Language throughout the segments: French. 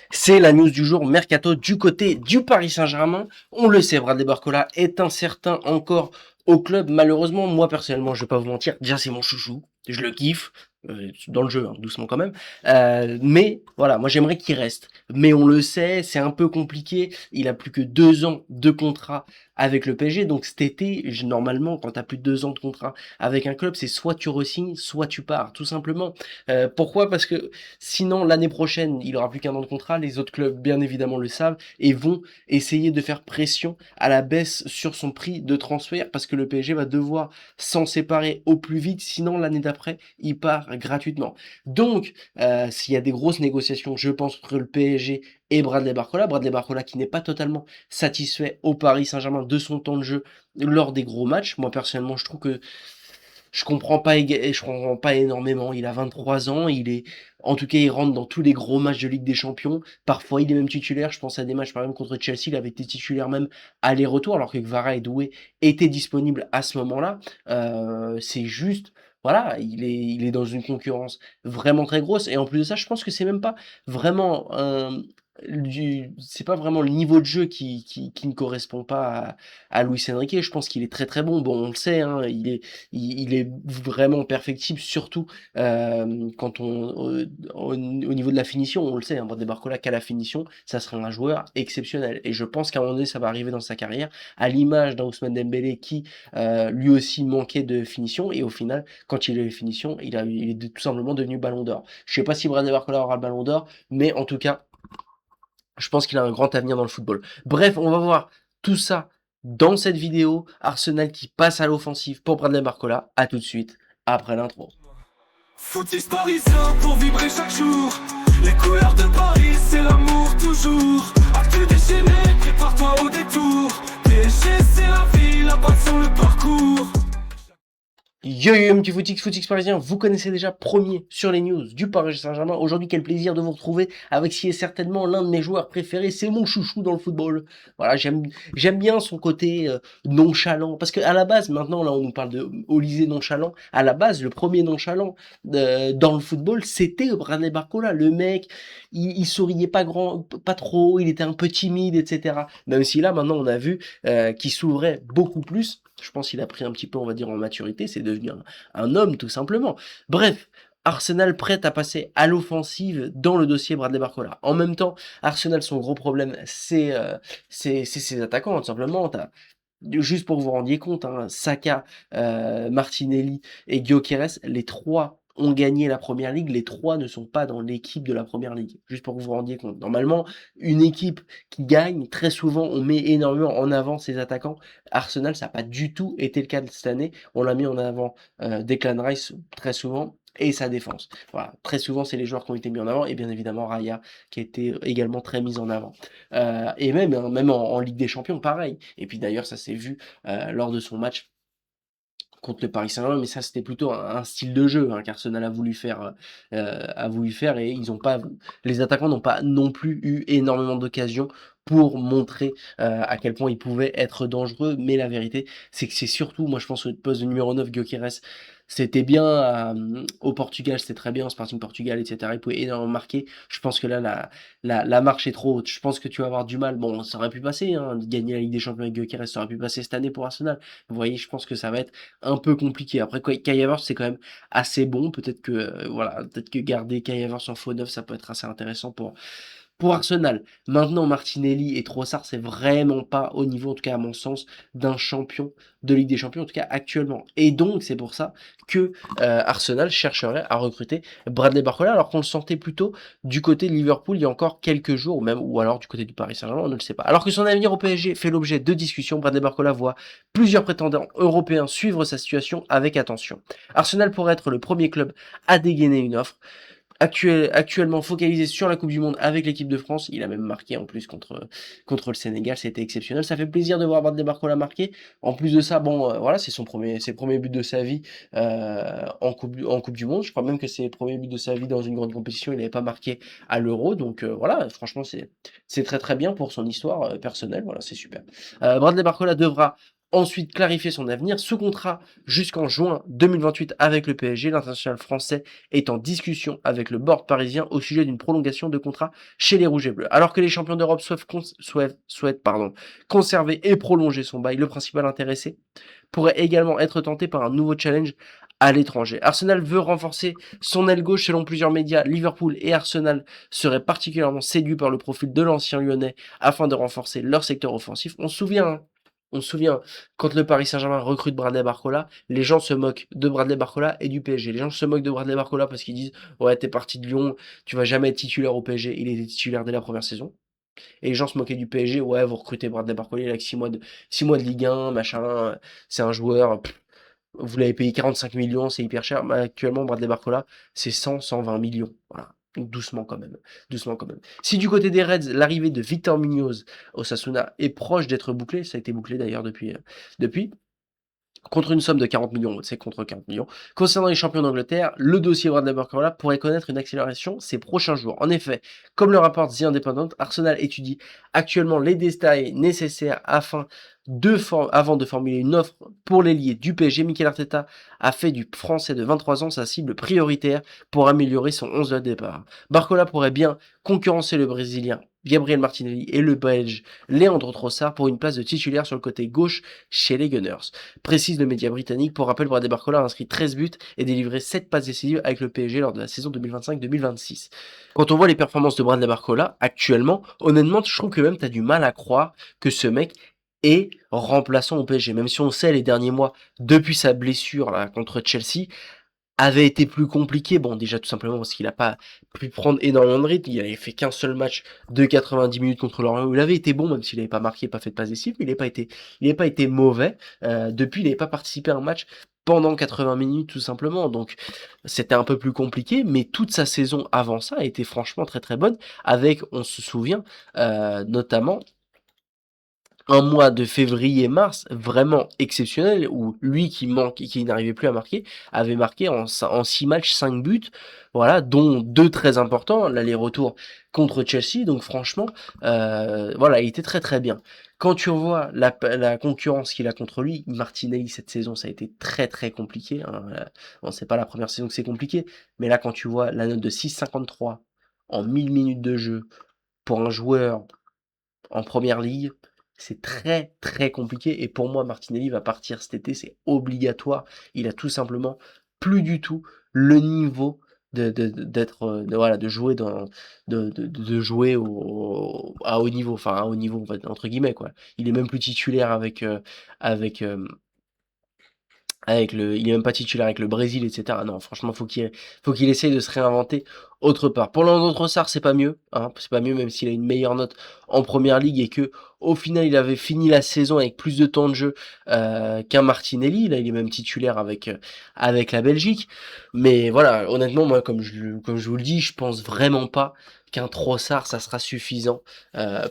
C'est la news du jour, mercato du côté du Paris Saint-Germain. On le sait, Bradley Barcola est incertain encore au club. Malheureusement, moi personnellement, je vais pas vous mentir, déjà c'est mon chouchou, je le kiffe, dans le jeu, hein, doucement quand même. Mais voilà, moi j'aimerais qu'il reste. Mais on le sait, c'est un peu compliqué. Il a plus que 2 ans de contrat avec le PSG, donc cet été, normalement, quand t'as plus de 2 ans de contrat avec un club, c'est soit tu re-signes, soit tu pars, tout simplement. Pourquoi? Parce que sinon, l'année prochaine, il aura plus qu'1 an de contrat. Les autres clubs, bien évidemment, le savent et vont essayer de faire pression à la baisse sur son prix de transfert parce que le PSG va devoir s'en séparer au plus vite. Sinon, l'année d'après, il part gratuitement. Donc, s'il y a des grosses négociations, je pense, entre le PSG et Bradley Barcola. Bradley Barcola qui n'est pas totalement satisfait au Paris Saint-Germain de son temps de jeu lors des gros matchs. Moi, personnellement, je trouve que je comprends pas énormément. Il a 23 ans, en tout cas, il rentre dans tous les gros matchs de Ligue des Champions. Parfois, il est même titulaire. Je pense à des matchs, par exemple, contre Chelsea, il avait été titulaire même aller-retour, alors que Kvara et Doué étaient disponibles à ce moment-là. C'est juste, voilà, il est dans une concurrence vraiment très grosse. Et en plus de ça, je pense que c'est même pas vraiment c'est pas vraiment le niveau de jeu qui ne correspond pas à Luis Enrique. Je pense qu'il est très très bon. Bon, on le sait, hein, il est vraiment perfectible, surtout quand au niveau de la finition, on le sait, hein, Bradley Barcola qu'à la finition, ça sera un joueur exceptionnel. Et je pense qu'à un moment donné, ça va arriver dans sa carrière, à l'image d'un Ousmane Dembélé qui lui aussi manquait de finition, et au final, quand il a eu finition, il est tout simplement devenu Ballon d'Or. Je sais pas si Bradley Barcola aura le Ballon d'Or, mais en tout cas, je pense qu'il a un grand avenir dans le football. Bref, on va voir tout ça dans cette vidéo. Arsenal qui passe à l'offensive pour Bradley Barcola. À tout de suite après l'intro. Footix parisien pour vibrer chaque jour. Les couleurs de Paris, c'est l'amour toujours. Actu déchaîné, prépare-toi au détour. PSG, c'est la vie, la passion, le parcours. Yo yo yo, petit footix parisien, vous connaissez déjà premier sur les news du Paris Saint-Germain. Aujourd'hui, quel plaisir de vous retrouver avec ce qui est certainement l'un de mes joueurs préférés, c'est mon chouchou dans le football. Voilà, j'aime bien son côté nonchalant, parce que à la base, maintenant là on nous parle de Olysée nonchalant, à la base le premier nonchalant dans le football, c'était Bradley Barcola. Le mec, il souriait pas trop, il était un peu timide, etc. Même si là maintenant on a vu qu'il s'ouvrait beaucoup plus. Je pense qu'il a pris un petit peu, on va dire, en maturité. C'est devenu un homme, tout simplement. Bref, Arsenal prête à passer à l'offensive dans le dossier Bradley Barcola. En même temps, Arsenal, son gros problème, c'est ses attaquants, tout simplement. Juste pour que vous rendiez compte, hein, Saka, Martinelli et Gyökeres, les trois ont gagné la première ligue, les trois ne sont pas dans l'équipe de la première ligue. Juste pour que vous rendiez compte. Normalement, une équipe qui gagne, très souvent, on met énormément en avant ses attaquants. Arsenal, ça n'a pas du tout été le cas de cette année. On l'a mis en avant Declan Rice très souvent et sa défense. Voilà, très souvent, c'est les joueurs qui ont été mis en avant et bien évidemment Raya qui a été également très mis en avant. Et même, hein, même en Ligue des Champions, pareil. Et puis d'ailleurs, ça s'est vu lors de son match contre le Paris Saint-Germain, mais ça c'était plutôt un style de jeu hein, qu'Arsenal a voulu faire et ils ont pas, les attaquants n'ont pas non plus eu énormément d'occasions pour montrer à quel point ils pouvaient être dangereux. Mais la vérité, c'est que c'est surtout, moi je pense, au poste de numéro 9, Gyökeres, c'était bien au Portugal, c'était très bien en Sporting Portugal, etc. Il pouvait énormément marquer. Je pense que là, la marche est trop haute. Je pense que tu vas avoir du mal. Bon, ça aurait pu passer, hein, de gagner la Ligue des Champions avec Gyökeres, ça aurait pu passer cette année pour Arsenal. Vous voyez, je pense que ça va être un peu compliqué. Après, Kai Havertz, c'est quand même assez bon. Peut-être que, voilà, peut-être que garder Kai Havertz en faux neuf, ça peut être assez intéressant pour Arsenal. Maintenant, Martinelli et Trossard, c'est vraiment pas au niveau, en tout cas à mon sens, d'un champion de Ligue des Champions, en tout cas actuellement. Et donc, c'est pour ça que Arsenal chercherait à recruter Bradley Barcola, alors qu'on le sentait plutôt du côté de Liverpool il y a encore quelques jours, ou même, ou alors du côté du Paris Saint-Germain, on ne le sait pas. Alors que son avenir au PSG fait l'objet de discussions, Bradley Barcola voit plusieurs prétendants européens suivre sa situation avec attention. Arsenal pourrait être le premier club à dégainer une offre. Actuellement focalisé sur la Coupe du Monde avec l'équipe de France. Il a même marqué en plus contre le Sénégal, c'était exceptionnel. Ça fait plaisir de voir Bradley Barcola marquer. En plus de ça, bon, voilà, c'est le premier but de sa vie en coupe du Monde. Je crois même que c'est le premier but de sa vie dans une grande compétition. Il n'avait pas marqué à l'Euro, donc voilà, franchement, c'est très très bien pour son histoire personnelle. Voilà, c'est super. Bradley Barcola devra ensuite clarifier son avenir sous contrat jusqu'en juin 2028 avec le PSG. L'international français est en discussion avec le board parisien au sujet d'une prolongation de contrat chez les Rouges et Bleus. Alors que les champions d'Europe souhaitent conserver et prolonger son bail, le principal intéressé pourrait également être tenté par un nouveau challenge à l'étranger. Arsenal veut renforcer son aile gauche selon plusieurs médias. Liverpool et Arsenal seraient particulièrement séduits par le profil de l'ancien lyonnais afin de renforcer leur secteur offensif. On se souvient, quand le Paris Saint-Germain recrute Bradley Barcola, les gens se moquent de Bradley Barcola et du PSG. Les gens se moquent de Bradley Barcola parce qu'ils disent « Ouais, t'es parti de Lyon, tu vas jamais être titulaire au PSG. » Il était titulaire dès la première saison. Et les gens se moquaient du PSG, ouais, vous recrutez Bradley Barcola, il a que 6 mois de Ligue 1, machin, c'est un joueur, vous l'avez payé 45 millions, c'est hyper cher. Mais actuellement, Bradley Barcola, c'est 120 millions. Voilà. Donc doucement quand même. Doucement quand même. Si du côté des Reds, l'arrivée de Victor Munoz au Sasuna est proche d'être bouclée, ça a été bouclé d'ailleurs depuis, contre une somme de 40 millions, c'est contre 40 millions. Concernant les champions d'Angleterre, le dossier Bradley Barcola pourrait connaître une accélération ces prochains jours. En effet, comme le rapporte The Independent, Arsenal étudie actuellement les détails nécessaires avant de formuler une offre pour l'ailier du PSG. Mikel Arteta a fait du français de 23 ans sa cible prioritaire pour améliorer son 11 de départ. Barcola pourrait bien concurrencer le Brésilien Gabriel Martinelli et le Belge Leandro Trossard pour une place de titulaire sur le côté gauche chez les Gunners. Précise le média britannique. Pour rappel, Bradley Barcola a inscrit 13 buts et délivré 7 passes décisives avec le PSG lors de la saison 2025-2026. Quand on voit les performances de Bradley Barcola actuellement, honnêtement, je trouve que même tu as du mal à croire que ce mec est remplaçant au PSG. Même si on sait les derniers mois, depuis sa blessure là, contre Chelsea, avait été plus compliqué. Bon, déjà tout simplement parce qu'il n'a pas pu prendre énormément de rythme. Il avait fait qu'un seul match de 90 minutes contre Lorient où il avait été bon, même s'il n'avait pas marqué, pas fait de passe décisive, mais il n'avait pas été mauvais. Depuis, il n'avait pas participé à un match pendant 80 minutes tout simplement. Donc c'était un peu plus compliqué, mais toute sa saison avant ça a été franchement très très bonne, avec, on se souvient, notamment un mois de février-mars vraiment exceptionnel où lui qui n'arrivait plus à marquer, avait marqué en 6 matchs 5 buts, voilà, dont 2 très importants, l'aller-retour contre Chelsea. Donc franchement, voilà, il était très très bien. Quand tu revois la concurrence qu'il a contre lui, Martinelli cette saison, ça a été très très compliqué. Hein. Bon, c'est pas la première saison que c'est compliqué, mais là quand tu vois la note de 6,53 en 1000 minutes de jeu pour un joueur en première ligue, c'est très très compliqué et pour moi Martinelli va partir cet été, c'est obligatoire. Il a tout simplement plus du tout le niveau de jouer de jouer à haut niveau, enfin à haut niveau entre guillemets quoi. Il est même plus titulaire avec il est même pas titulaire avec le Brésil, etc. Non, franchement, faut qu'il essaye de se réinventer autre part. Pour Leandro Trossard, c'est pas mieux, hein, c'est pas mieux, même s'il a une meilleure note en première ligue et que, au final, il avait fini la saison avec plus de temps de jeu, qu'un Martinelli. Là, il est même titulaire avec la Belgique. Mais voilà, honnêtement, moi, comme je vous le dis, je pense vraiment pas qu'un Trossard, ça sera suffisant,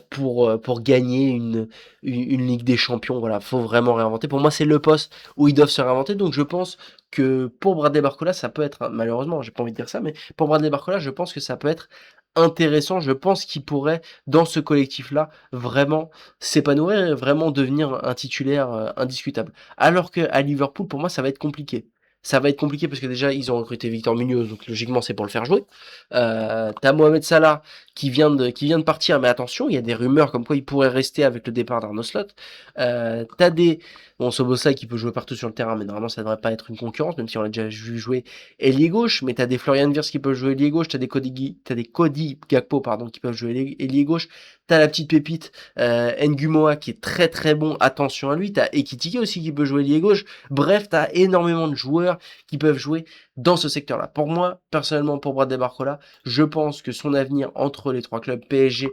pour gagner une Ligue des Champions. Voilà, faut vraiment réinventer. Pour moi, c'est le poste où ils doivent se réinventer. Donc je pense que pour Bradley Barcola, ça peut être, malheureusement, j'ai pas envie de dire ça, mais pour Bradley Barcola, je pense que ça peut être intéressant. Je pense qu'il pourrait, dans ce collectif-là, vraiment s'épanouir et vraiment devenir un titulaire indiscutable. Alors que à Liverpool, pour moi, ça va être compliqué. Ça va être compliqué parce que déjà, ils ont recruté Victor Munoz, donc logiquement, c'est pour le faire jouer. T'as Mohamed Salah qui vient de partir, mais attention, il y a des rumeurs comme quoi il pourrait rester avec le départ d'Arnaud Slot. T'as des... Bon, Szoboszlai qui peut jouer partout sur le terrain, mais normalement, ça devrait pas être une concurrence, même si on l'a déjà vu jouer ailier gauche, mais t'as des Florian Wirtz qui peuvent jouer ailier gauche, t'as des Cody Gakpo, pardon, qui peuvent jouer ailier gauche, t'as la petite pépite, Ngumoa qui est très très bon, attention à lui, t'as Ekitike aussi qui peut jouer ailier gauche, bref, t'as énormément de joueurs qui peuvent jouer dans ce secteur-là. Pour moi, personnellement, pour Bradley Barcola, je pense que son avenir entre les trois clubs, PSG,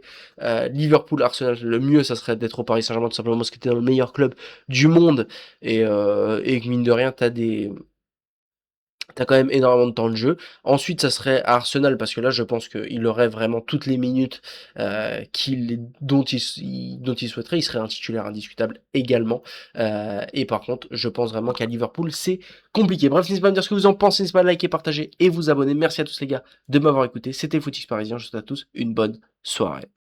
Liverpool, Arsenal, le mieux, ça serait d'être au Paris Saint-Germain, tout simplement parce que t'es dans le meilleur club du monde, et mine de rien, t'as quand même énormément de temps de jeu. Ensuite, ça serait à Arsenal, parce que là, je pense qu'il aurait vraiment toutes les minutes dont il souhaiterait. Il serait un titulaire indiscutable également. Et par contre, je pense vraiment qu'à Liverpool, c'est compliqué. Bref, n'hésitez pas à me dire ce que vous en pensez. N'hésitez pas à liker, partager et vous abonner. Merci à tous les gars de m'avoir écouté. C'était le Footix Parisien. Je vous souhaite à tous une bonne soirée.